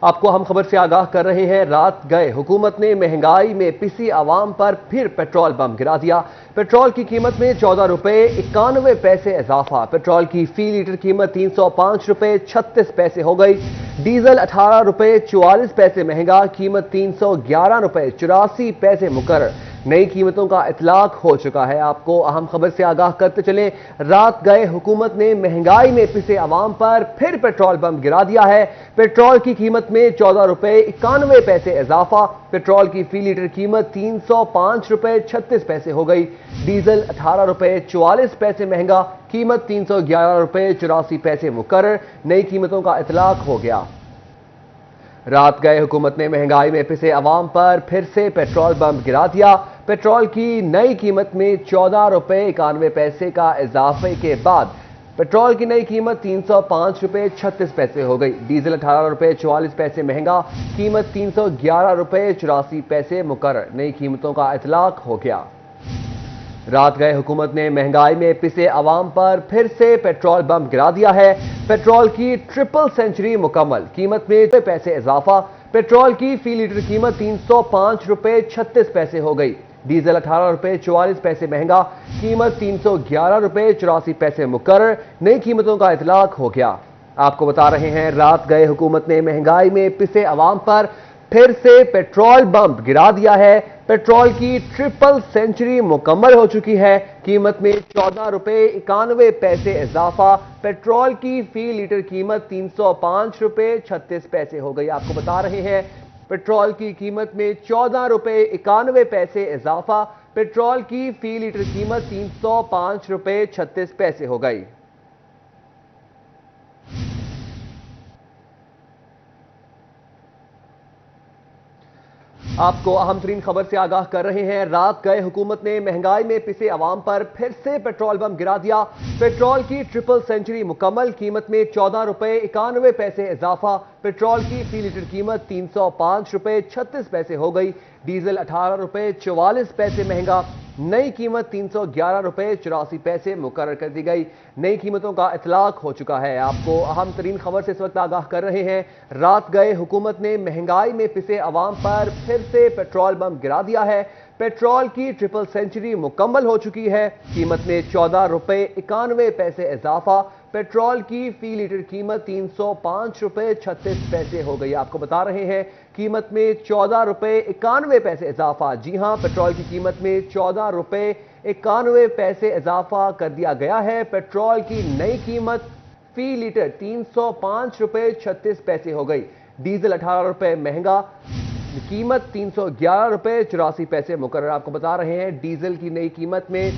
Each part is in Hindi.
आपको हम खबर से आगाह कर रहे हैं। रात गए हुकूमत ने महंगाई में पिसी आवाम पर फिर पेट्रोल बम गिरा दिया। पेट्रोल की कीमत में 14 रुपए 91 पैसे इजाफा। पेट्रोल की फी लीटर कीमत 305 रुपए 36 पैसे हो गई। डीजल 18 रुपए 44 पैसे महंगा, कीमत 311 रुपए 84 पैसे मुकर्रर। नई कीमतों का इतलाक हो चुका है। आपको अहम खबर से आगाह करते चले। रात गए हुकूमत ने महंगाई में पिसे आवाम पर फिर पेट्रोल बम गिरा दिया है। पेट्रोल की कीमत में 14 रुपए 91 पैसे इजाफा। पेट्रोल की फी लीटर कीमत 305 रुपए 36 पैसे हो गई। डीजल 18 रुपए 44 पैसे महंगा, कीमत 311 रुपए 84 पैसे मुकर्रर। नई कीमतों का इतलाक हो गया। रात गए हुकूमत ने महंगाई में पिसे अवाम पर फिर से पेट्रोल बम गिरा दिया। पेट्रोल की नई कीमत में 14 रुपए 91 पैसे का इजाफे के बाद पेट्रोल की नई कीमत 305 रुपए 36 पैसे हो गई। डीजल 18 रुपए 44 पैसे महंगा, कीमत 311 रुपए 84 पैसे मुकर्रर। नई कीमतों का इतलाक हो गया। रात गए हुकूमत ने महंगाई में पिसे अवाम पर फिर से पेट्रोल बम गिरा दिया है। पेट्रोल की ट्रिपल सेंचुरी मुकम्मल, कीमत में पैसे इजाफा। पेट्रोल की फी लीटर कीमत 305 रुपए 36 पैसे हो गई। डीजल 18 रुपए 44 पैसे महंगा, कीमत 311 रुपए 84 पैसे मुकर्रर। नई कीमतों का इतलाक हो गया। आपको बता रहे हैं, रात गए हुकूमत ने महंगाई में पिसे अवाम पर फिर से पेट्रोल बम गिरा दिया है। पेट्रोल की ट्रिपल सेंचुरी मुकम्मल हो चुकी है। कीमत में 14 रुपए 91 पैसे इजाफा। पेट्रोल की फी लीटर कीमत 305 रुपए 36 पैसे हो गई। आपको बता रहे हैं, पेट्रोल की कीमत में 14 रुपए 91 पैसे इजाफा। पेट्रोल की फी लीटर कीमत 305 रुपए 36 पैसे हो गई। आपको अहम तरीन खबर से आगाह कर रहे हैं। रात गए हुकूमत ने महंगाई में पिसे अवाम पर फिर से पेट्रोल बम गिरा दिया। पेट्रोल की ट्रिपल सेंचुरी मुकम्मल, कीमत में 14 रुपए 91 पैसे इजाफा। पेट्रोल की फी लीटर कीमत 305 रुपए 36 पैसे हो गई। डीजल 18 रुपए 44 पैसे महंगा, नई कीमत 311 रुपए 84 पैसे मुकर्रर कर दी गई। नई कीमतों का इतलाक हो चुका है। आपको अहम तरीन खबर से इस वक्त आगाह कर रहे हैं। रात गए हुकूमत ने महंगाई में पिसे अवाम पर फिर से पेट्रोल बम गिरा दिया है। पेट्रोल की ट्रिपल सेंचुरी मुकम्मल हो चुकी है। कीमत में 14 रुपए 91 पैसे इजाफा। पेट्रोल की फी लीटर कीमत 305 रुपए 36 पैसे हो गई। आपको बता रहे हैं, कीमत में 14 रुपए 91 पैसे इजाफा। जी हां, पेट्रोल की कीमत में 14 रुपए 91 पैसे इजाफा कर दिया गया है। पेट्रोल की नई कीमत फी लीटर 305 रुपए 36 पैसे हो गई। डीजल 18 रुपए महंगा, कीमत 311 रुपए 84 पैसे मुकर्रर। आपको बता रहे हैं, डीजल की नई कीमत में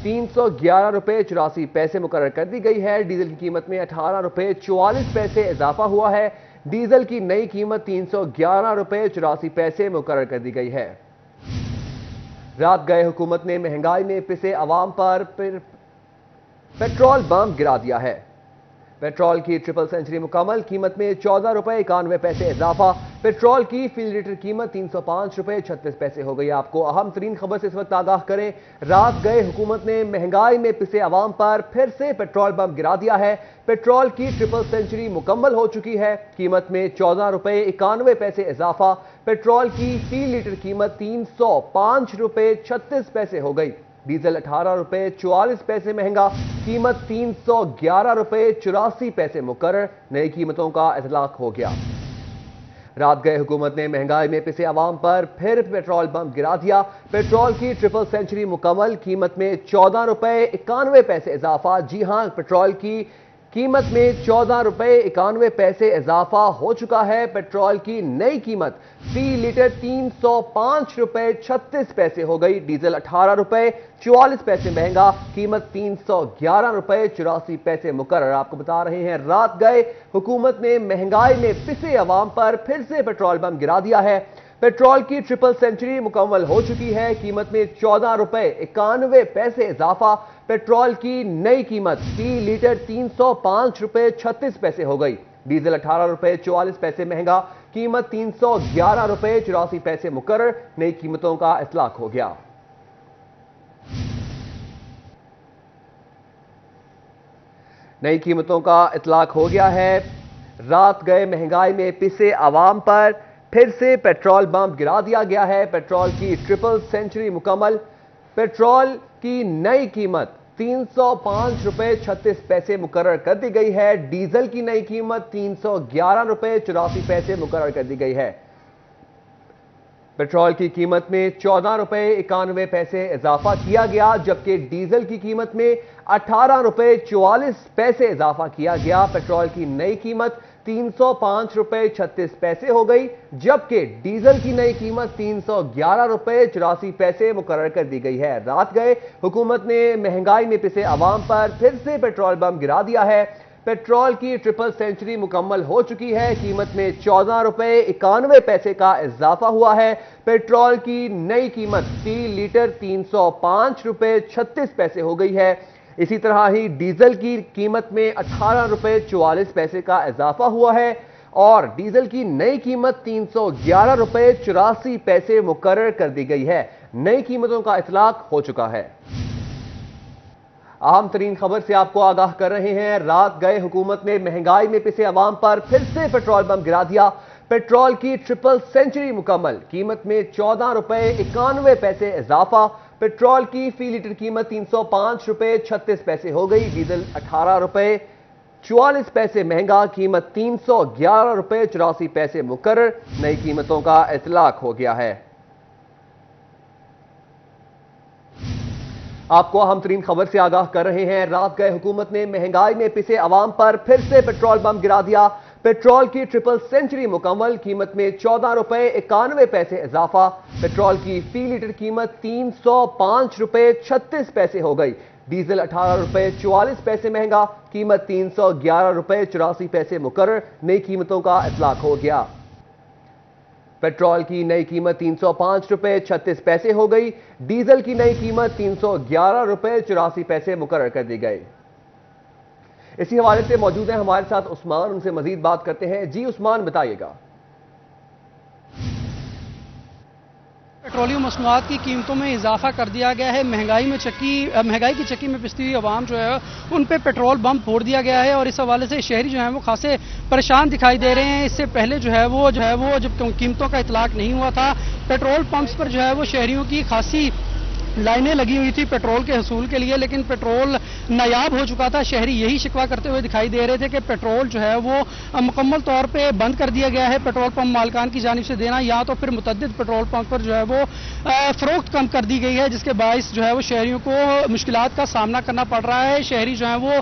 311 रुपए 84 पैसे मुकर्रर कर दी गई है। डीजल की कीमत में 18 रुपए 44 पैसे इजाफा हुआ है। डीजल की नई कीमत 311 रुपए 84 पैसे मुकर्रर कर दी गई है। रात गए हुकूमत ने महंगाई में पिसे अवाम पर फिर पेट्रोल बम गिरा दिया है। पेट्रोल की ट्रिपल सेंचुरी मुकम्मल, कीमत में 14 रुपए 91 पैसे इजाफा। पेट्रोल की फी लीटर कीमत 305 रुपए 36 पैसे हो गई। आपको अहम तरीन खबर से इस वक्त आगाह करें। रात गए हुकूमत ने महंगाई में पिसे अवाम पर फिर से पेट्रोल बम गिरा दिया है। पेट्रोल की ट्रिपल सेंचुरी मुकम्मल हो चुकी है। कीमत में 14 रुपए 91 पैसे इजाफा। पेट्रोल की फी लीटर कीमत 305 रुपए 36 पैसे हो गई। डीजल 18 रुपए 44 पैसे महंगा, कीमत 311 रुपए 84 पैसे मुकर्रर। नई कीमतों का इतलाक हो गया। रात गए हुकूमत ने महंगाई में पिसे अवाम पर फिर पेट्रोल बम गिरा दिया। पेट्रोल की ट्रिपल सेंचुरी मुकम्मल, कीमत में 14 रुपए 91 पैसे इजाफा। जी हां, पेट्रोल की कीमत में 14 रुपए 91 पैसे इजाफा हो चुका है। पेट्रोल की नई कीमत फी लीटर 305 रुपए 36 पैसे हो गई। डीजल 18 रुपए 44 पैसे महंगा, कीमत 311 रुपए 84 पैसे मुकर्रर। आपको बता रहे हैं, रात गए हुकूमत ने महंगाई में पिसे अवाम पर फिर से पेट्रोल बम गिरा दिया है। पेट्रोल की ट्रिपल सेंचुरी मुकम्मल हो चुकी है। कीमत में 14 रुपए 91 पैसे इजाफा। पेट्रोल की नई कीमत फी लीटर 305 रुपए 36 पैसे हो गई। डीजल 18 रुपए 44 पैसे महंगा, कीमत 311 रुपए 84 पैसे मुकर्रर। नई कीमतों का इतलाक हो गया। नई कीमतों का इतलाक हो गया है। रात गए महंगाई में पिसे आवाम पर फिर से पेट्रोल बम गिरा दिया गया है। पेट्रोल की ट्रिपल सेंचुरी मुकम्मल। पेट्रोल की नई कीमत 305 रुपए 36 पैसे मुकर्रर कर दी गई है। डीजल की नई कीमत 311 रुपए 84 पैसे मुकर्रर कर दी गई है। पेट्रोल की कीमत में 14 रुपए 91 पैसे इजाफा किया गया, जबकि डीजल की कीमत में 18 रुपए 44 पैसे इजाफा किया गया। पेट्रोल की नई कीमत 305 रुपए 36 पैसे हो गई, जबकि डीजल की नई कीमत 311 रुपए 84 पैसे मुकर्रर कर दी गई है। रात गए हुकूमत ने महंगाई में पिसे आवाम पर फिर से पेट्रोल बम गिरा दिया है। पेट्रोल की ट्रिपल सेंचुरी मुकम्मल हो चुकी है। कीमत में 14 रुपए 91 पैसे का इजाफा हुआ है। पेट्रोल की नई कीमत 3 लीटर 305 रुपए 36 पैसे हो गई है। इसी तरह ही डीजल की कीमत में 18 रुपए 44 पैसे का इजाफा हुआ है और डीजल की नई कीमत 311 रुपए 84 पैसे मुकर्रर कर दी गई है। नई कीमतों का इतलाक हो चुका है। अहम तरीन खबर से आपको आगाह कर रहे हैं। रात गए हुकूमत ने महंगाई में पिसे अवाम पर फिर से पेट्रोल बम गिरा दिया। पेट्रोल की ट्रिपल सेंचुरी मुकम्मल। कीमत में 14 रुपए 91 पैसे इजाफा। पेट्रोल की फी लीटर कीमत 305 रुपए 36 पैसे हो गई। डीजल 18 रुपए 44 पैसे महंगा। कीमत 311 रुपए 84 पैसे मुकर्रर। नई कीमतों का इतलाक हो गया है। आपको अहम तरीन खबर से आगाह कर रहे हैं। रात गए हुकूमत ने महंगाई में पिसे अवाम पर फिर से पेट्रोल बम गिरा दिया। पेट्रोल की ट्रिपल सेंचुरी मुकम्मल। कीमत में 14 रुपए 91 पैसे इजाफा। पेट्रोल की फी लीटर कीमत 305 रुपए 36 पैसे हो गई। डीजल 18 रुपए 44 पैसे महंगा। कीमत 311 रुपए 84 पैसे मुकर्रर। नई कीमतों का इतलाक हो गया। पेट्रोल की नई कीमत 305 रुपए 36 पैसे हो गई। डीजल की नई कीमत 311 रुपए 84 पैसे मुकर्रर कर दी गई। इसी हवाले से मौजूद है हमारे साथ उस्मान, उनसे मजीद बात करते हैं। जी उस्मान, बताइएगा। पेट्रोलियम मसनूआत की कीमतों में इजाफा कर दिया गया है। महंगाई की चक्की में पिसती हुई आवाम जो है उन पे पेट्रोल बम फोड़ दिया गया है और इस हवाले से शहरी जो है वो खासे परेशान दिखाई दे रहे हैं। इससे पहले जो है वो जब कीमतों का इतलाक नहीं हुआ था, पेट्रोल पंप्स पर जो है वो शहरियों की खासी लाइनें लगी हुई थी पेट्रोल के हसूल के लिए, लेकिन पेट्रोल नायाब हो चुका था। शहरी यही शिकवा करते हुए दिखाई दे रहे थे कि पेट्रोल जो है वो मुकम्मल तौर पे बंद कर दिया गया है पेट्रोल पंप मालिकान की जानिब से देना, या तो फिर मुतअद्दिद पेट्रोल पंप पर जो है वो फरोख्त कम कर दी गई है, जिसके बायस जो है वो शहरियों को मुश्किलात का सामना करना पड़ रहा है। शहरी जो है वो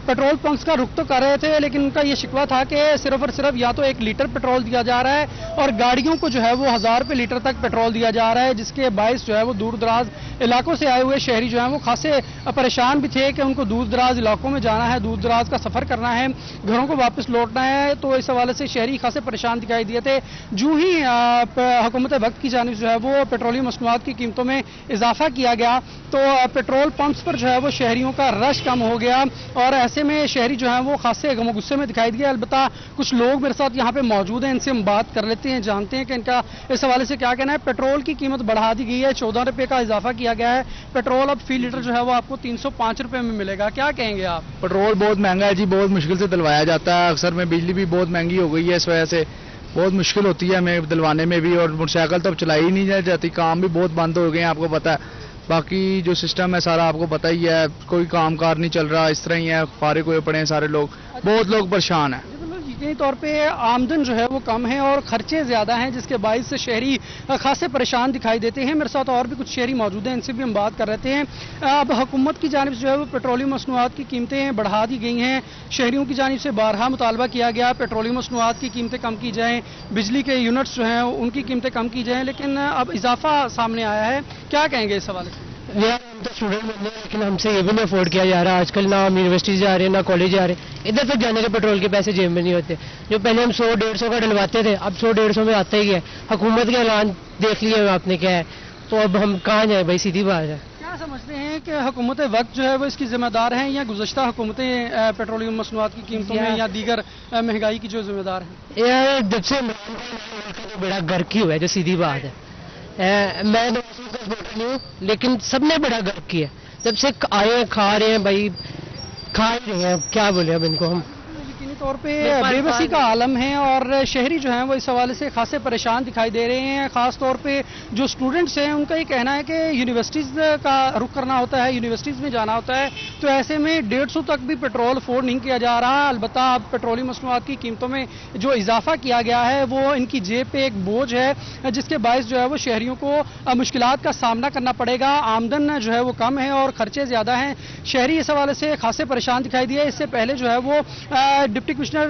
पेट्रोल पंप्स का रुख तो कर रहे थे, लेकिन उनका ये शिकवा था कि सिर्फ और सिर्फ या तो 1 लीटर पेट्रोल दिया जा रहा है और गाड़ियों को जो है वो 1000 रुपये लीटर तक पेट्रोल दिया जा रहा है, जिसके बायस जो है वो दूर दराज इलाकों से आए हुए शहरी जो हैं वो खासे परेशान भी थे कि उनको दूर दराज इलाकों में जाना है, दूर दराज का सफर करना है, घरों को वापस लौटना है। तो इस हवाले से शहरी खासे परेशान दिखाई दिए थे। जो ही हुकूमत वक्त की जानिब जो है वो पेट्रोलियम मसनूआत की कीमतों में इजाफा किया गया तो पेट्रोल पंप्स पर जो है वो शहरियों का रश कम हो गया और ऐसे में शहरी जो है वो खासे गम गुस्से में दिखाई दिया। अलबत्ता कुछ लोग मेरे साथ यहाँ पे मौजूद हैं, इनसे हम बात कर लेते हैं, जानते हैं कि इनका इस हवाले से क्या कहना है। पेट्रोल की कीमत बढ़ा दी गई है, 14 रुपये का इजाफा किया गया है। पेट्रोल अब फी लीटर जो है वो आपको 305 रुपए में मिलेगा, क्या कहेंगे आप? पेट्रोल बहुत महंगा है जी, बहुत मुश्किल से दिलवाया जाता है। अक्सर में बिजली भी बहुत महंगी हो गई है, इस वजह से बहुत मुश्किल होती है हमें दिलवाने में भी, और मोटरसाइकिल तो अब चलाई ही नहीं जाती, काम भी बहुत बंद हो गए हैं, आपको पता है। बाकी जो सिस्टम है सारा आपको पता ही है, कोई कामकार नहीं चल रहा, इस तरह ही है, फारिग हुए पड़े हैं सारे लोग, बहुत लोग परेशान हैं। यकीनी तौर पे आमदन जो है वो कम है और खर्चे ज्यादा हैं, जिसके बायस से शहरी खासे परेशान दिखाई देते हैं। मेरे साथ और भी कुछ शहरी मौजूद हैं, इनसे भी हम बात कर रहे हैं। अब हुकूमत की जानिब से जो है वो पेट्रोलियम मसनूआत की कीमतें बढ़ा दी गई हैं। शहरियों की जानिब से बारहा मुतालबा किया गया पेट्रोलियम मसनूआत की कीमतें कम की जाएँ, बिजली के यूनिट्स जो हैं उनकी कीमतें कम की जाएँ, लेकिन अब इजाफा सामने आया है, क्या कहेंगे इस हवाले से? यार हम तो स्टूडेंट बंदे हैं, लेकिन हमसे ये भी नहीं अफोर्ड किया जा रहा। आजकल ना हम यूनिवर्सिटी जा रहे हैं ना कॉलेज जा रहे हैं, इधर तक जाने के पेट्रोल के पैसे जेब में नहीं होते। जो पहले हम 100-150 का डलवाते थे, अब 100-150 में आता ही है। हुकूमत के ऐलान देख लिए आपने क्या है, तो अब हम कहाँ जाए भाई, सीधी बात है। क्या समझते हैं कि हुकूमत वक्त जो है वो इसकी जिम्मेदार हैं या गुज़श्ता हुकूमतें पेट्रोलियम मसनूआत की कीमतों में या दीगर महंगाई की जो जिम्मेदार हैं? यार जब से बड़ा गर्क ही हुआ है, जो सीधी बात है। मैं नहीं हूँ, लेकिन सबने बड़ा गर्क किया जब से आए खा रहे हैं भाई, खा ही रहे हैं, क्या बोले अब इनको हम। इंतजामी तौर पे बेबसी का आलम है और शहरी जो हैं वो इस हवाले से खासे परेशान दिखाई दे रहे हैं। खास तौर पे जो स्टूडेंट्स हैं उनका ये कहना है कि यूनिवर्सिटीज़ का रुख करना होता है, यूनिवर्सिटीज़ में जाना होता है, तो ऐसे में 150 तक भी पेट्रोल अफोर्ड नहीं किया जा रहा। अलबत्ता अब पेट्रोलियम मसनूआत की कीमतों में जो इजाफा किया गया है वो इनकी जेब पे एक बोझ है, जिसके बायस जो है वो शहरियों को मुश्किलात का सामना करना पड़ेगा। आमदन जो है वो कम है और खर्चे ज़्यादा हैं। शहरी इस हवाले से खासे परेशान दिखाई दिए। इससे पहले जो है वो डिप्टी कमिश्नर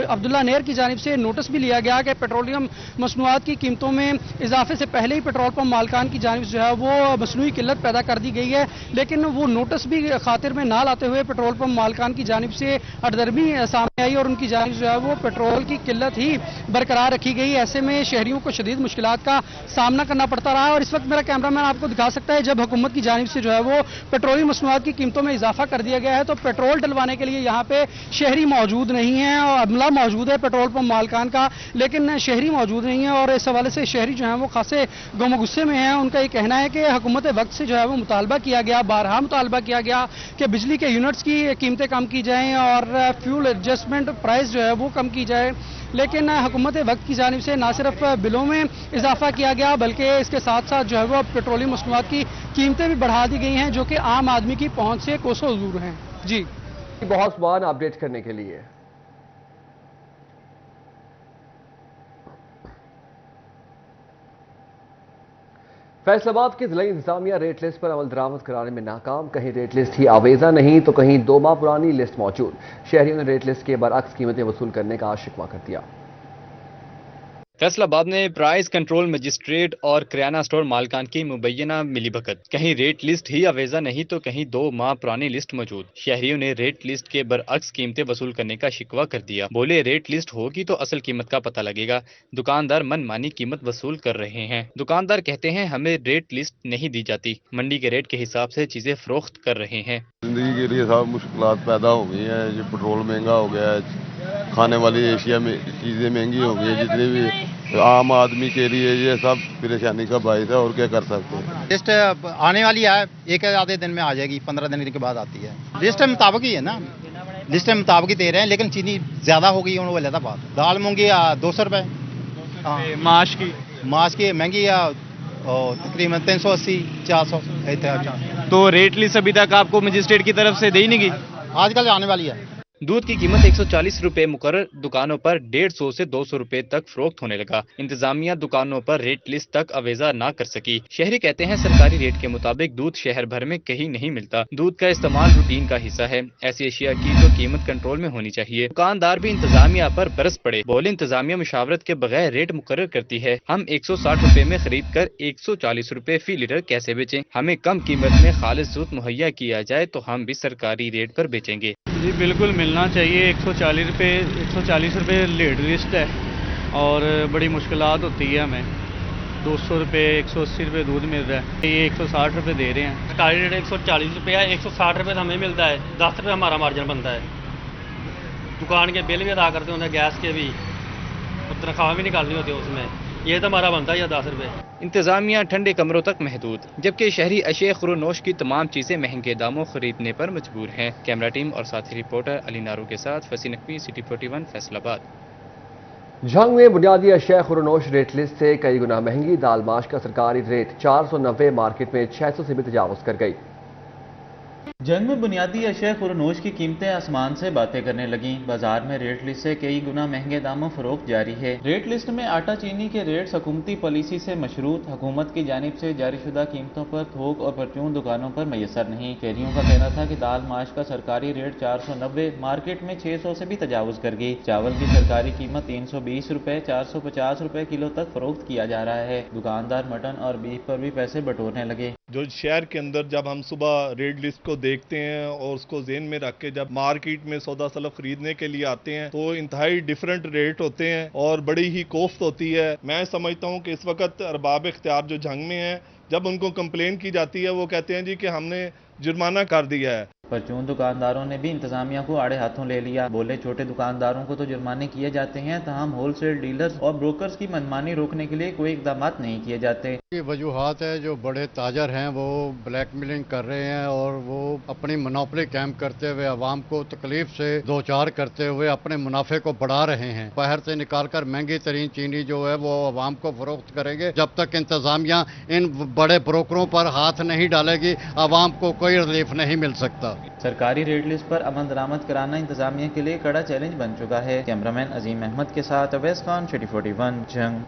अब्दुल्ला नेर की जानिब से नोटिस भी लिया गया कि पेट्रोलियम मसनूआत की कीमतों में इजाफे से पहले ही पेट्रोल पंप मालकान की जानिब से जो है वो मसनूई किल्लत पैदा कर दी गई है, लेकिन वो नोटिस भी खातिर में ना लाते हुए पेट्रोल पंप मालकान की जानिब से हटदर्मी सामने आई और उनकी जानिब जो है वो पेट्रोल की किल्लत ही बरकरार रखी गई। ऐसे में शहरियों को शदीद मुश्किलात का सामना करना पड़ता रहा और इस वक्त मेरा कैमरामैन आपको दिखा सकता है, जब हुकूमत की जानिब से जो है वो पेट्रोलियम मसनूआत की कीमतों में इजाफा कर दिया गया है तो पेट्रोल डलवाने के लिए यहाँ पे शहरी मौजूद नहीं है और अमला मौजूद है पेट्रोल पंप मालकान का, लेकिन शहरी मौजूद नहीं है और इस हवाले से शहरी जो है वो खासे गम गुस्से में हैं। उनका ये कहना है कि हुकूमत वक्त से जो है वो मुतालबा किया गया, बारहा मुतालबा किया गया कि बिजली के यूनिट्स की कीमतें कम की जाएँ और फ्यूल एडजस्टमेंट प्राइस जो है वो कम की जाए, लेकिन हुकूमत वक्त की जानिब से ना सिर्फ बिलों में इजाफा किया गया बल्कि इसके साथ साथ जो है वो पेट्रोलियम मसनूआत की कीमतें भी बढ़ा दी गई हैं जो कि आम आदमी की पहुंच से कोसों दूर हैं। जी बहुत सामान अपडेट करने के लिए। फैसलाबाद की जिला इंतजामिया रेट लिस्ट पर अमल दरामद कराने में नाकाम। कहीं रेट लिस्ट ही आवेजा नहीं तो कहीं 2 माह पुरानी लिस्ट मौजूद। शहरियों ने रेट लिस्ट के बरअक्स कीमतें वसूल करने का शिकवा कर दिया। फैसलाबाद में प्राइस कंट्रोल मजिस्ट्रेट और किराना स्टोर मालकान की मुबैना मिलीभगत। कहीं रेट लिस्ट ही अवेजा नहीं तो कहीं 2 माह पुरानी लिस्ट मौजूद। शहरियों ने रेट लिस्ट के बरअक्स कीमतें वसूल करने का शिकवा कर दिया। बोले रेट लिस्ट होगी तो असल कीमत का पता लगेगा। दुकानदार मनमानी कीमत वसूल कर रहे हैं। दुकानदार कहते हैं हमें रेट लिस्ट नहीं दी जाती, मंडी के रेट के हिसाब से चीजें फरोख्त कर रहे हैं। जिंदगी के लिए सब मुश्किलात पैदा हो गई हैं। जो पेट्रोल महंगा हो गया है, खाने वाली एशिया में चीज़ें महंगी हो गई है, जितने भी आम आदमी के लिए ये सब परेशानी का बायस है और क्या कर सकते हैं। लिस्ट आने वाली है, एक आधे दिन में आ जाएगी, 15 दिन के बाद आती है। लिस्ट मुताबिक ही है ना, लिस्ट मुताबिक ही दे रहे हैं, लेकिन चीनी ज्यादा हो गई है, वो अलग बात। दाल मूंगी 200 रुपए, माश की महंगी तकरीबन 380-400। तो रेट लिस्ट अभी तक आपको मजिस्ट्रेट की तरफ से दी नहीं गई? आजकल आने वाली है। दूध की कीमत 140 रुपए मुकर्रर, दुकानों पर 150 से 200 रुपए तक फरोख्त होने लगा। इंतजामिया दुकानों पर रेट लिस्ट तक अवेजा ना कर सकी। शहरी कहते हैं सरकारी रेट के मुताबिक दूध शहर भर में कहीं नहीं मिलता। दूध का इस्तेमाल रूटीन का हिस्सा है। ऐसी अशिया की तो कीमत कंट्रोल में होनी चाहिए। दुकानदार भी इंतजामिया पर बरस पड़े। बोले इंतजामिया मुशावरत के बगैर रेट मुकर्रर करती है। हम 160 रुपए में खरीद कर 140 रुपए फी लीटर कैसे बेचें? हमें कम कीमत में खालिस दूध मुहैया किया जाए तो हम भी सरकारी रेट पर बेचेंगे। जी बिल्कुल मिलना चाहिए। 140 रुपए लेट लिस्ट है और बड़ी मुश्किलात होती है हमें। 200 रुपये 180 रुपये दूध मिल रहा है, ये 160 रुपये दे रहे हैं। सरकारी रेट 140 रुपये है, 160 रुपये हमें मिलता है, 10 रुपये हमारा मार्जिन बनता है। दुकान के बिल भी अदा करते होंगे, गैस के भी, और तनख्वाह भी निकालनी होती है उसमें, ये तो हमारा बनता है या 10 रुपये। इंतजामिया ठंडे कमरों तक महदूद, जबकि शहरी अशिया खुरोनोश की तमाम चीजें महंगे दामों खरीदने पर मजबूर हैं। कैमरा टीम और साथी रिपोर्टर अली नारू के साथ फसी नकवी, सिटी 41, फैसलाबाद। झंग में बुनियादी अशिया खुरोनोश रेट लिस्ट से कई गुना महंगी। दाल माश का सरकारी रेट 490 मार्केट में 600 से भी तजावुज कर गई। जंग में बुनियादी अशिया खुरनोश की कीमतें आसमान से बातें करने लगीं। बाजार में रेट लिस्ट से कई गुना महंगे दामों फरोख्त जारी है। रेट लिस्ट में आटा चीनी के रेट्स हुकूमती पॉलिसी से मशरूत, हुकूमत की जानिब से जारीशुदा कीमतों पर थोक और परचून दुकानों पर मैसर नहीं। शहरियों का कहना था कि दाल माश का सरकारी रेट 490 मार्केट में 600 से भी तजावुज कर गई। चावल की सरकारी कीमत 320 रुपए 450 रुपए किलो तक फरोख्त किया जा रहा है। दुकानदार मटन और बीफ पर भी पैसे बटोरने लगे। जो शहर के अंदर जब हम सुबह रेट लिस्ट को देखते हैं और उसको ज़हन में रख के जब मार्केट में सौदा सलब खरीदने के लिए आते हैं तो इंतहाई डिफरेंट रेट होते हैं और बड़ी ही कोफ्त होती है। मैं समझता हूं कि इस वक्त अरबाब इख्तियार जो जंग में है, जब उनको कंप्लेन की जाती है वो कहते हैं जी कि हमने जुर्माना कर दिया है। परचून दुकानदारों ने भी इंतजामिया को आड़े हाथों ले लिया। बोले छोटे दुकानदारों को तो जुर्माने किए जाते हैं, तमाम होलसेल डीलर्स और ब्रोकर्स की मनमानी रोकने के लिए कोई इकदाम नहीं किए जाते। ये वजूहात है, जो बड़े ताजर हैं वो ब्लैकमेलिंग कर रहे हैं और वो अपनी मोनोपोली कायम करते हुए आवाम को तकलीफ से दो चार करते हुए अपने मुनाफे को बढ़ा रहे हैं। बाहर से निकालकर महंगी तरीन चीनी जो है वो आवाम को फरोख्त करेंगे। जब तक इंतजामिया इन बड़े ब्रोकरों पर हाथ नहीं डालेगी, आवाम को कोई रिलीफ नहीं मिल सकता। सरकारी रेट लिस्ट पर अमल दरामद कराना इंतजामिया के लिए कड़ा चैलेंज बन चुका है। कैमरामैन अजीम अहमद के साथ अवैस खान, सिटी 41 जंग।